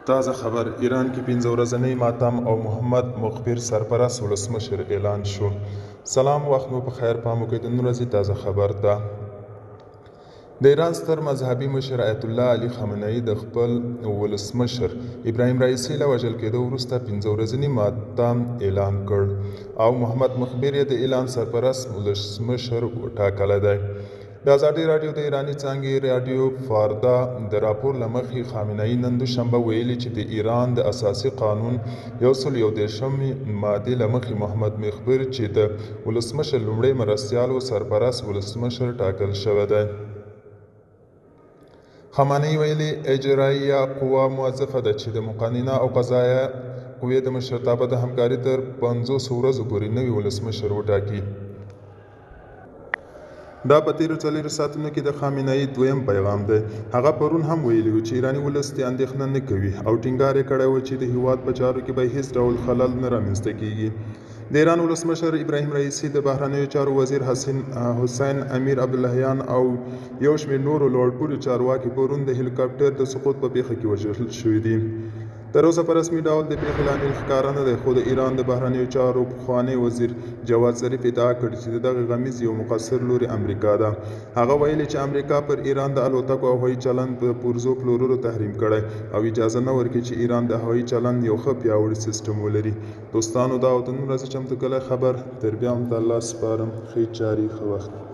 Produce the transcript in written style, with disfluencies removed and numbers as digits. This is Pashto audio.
تازه خبر ایران کې 15 ورځنی ماتم او محمد مخبر سرپرست ولسمشر اعلان شو. سلام، وخت مو په خیر. پام وکړئ د نن ورځې تازه خبر ده. د ایران ستر مذهبي مشر آیت الله علي خامنه‌ای د خپل ولسمشر ابراهیم رئیسي له وژل کېدو وروسته 15 ورځنی ماتم اعلان کړ او محمد مخبر یې د اعلان سرپرست ولسمشر وټاکلی دی. د ازادي راډیو د ایراني څانګې رادیو فاردا د راپور له مخې خامنه‌ای نن دوشنبه ویلي چې د ایران د اساسي قانون 131 مادې له مخې محمد مخبر چې د ولسمشر لومړی مرستیال و سرپرست ولسمشر ټاکل شوی دی. خامنه‌ای ویلي اجراییه قوه موظفه ده چې د مقننه او قضایه قوې د مشرتابه د همکارۍ تر 50 ورځو پورې نوي ولسمشر وټاکي. دا په تیرو 4 ساعتونو کې د خامنه‌ای دویم پیغام دی. هغه پرون هم ویلي و چې ایراني ولس ته اندېښنه نه کوي او ټینګار یې کړی و چې د هیواد په چارو کې به هیڅ ډول خلل نه رامنځته کیږي. د ایران ولسمشر ابراهیم رئیسي د بهرنیو چارو وزیر حسین امیر عبداللهیان او یو شمېر نورو لوړپوړي چارواکي پرون د هلیکاپټر د سقوط په پیښه کې وژل شوي دي. تر اوسه په رسمي ډول د پیښې لامل ښکاره نه دی، خو د ایران د بهرنیو چارو پخوانی وزیر جواد ظریف ادعا کړې چې د دغه غمیز یو مقصر لوري امریکا ده. هغه ویلي چې امریکا پر ایران د الوتکو او هوایي چلند په پرزو پلورلو تحریم کړی او اجازه نه ورکوي چې ایران د هوایي چلند یو ښه پیاوړی سیسټم ولري. دوستانو، دا و د نن ورځې چمتو کلی خبر. تر بیا هم د الله سپارم. ښې چارې، ښه وخت.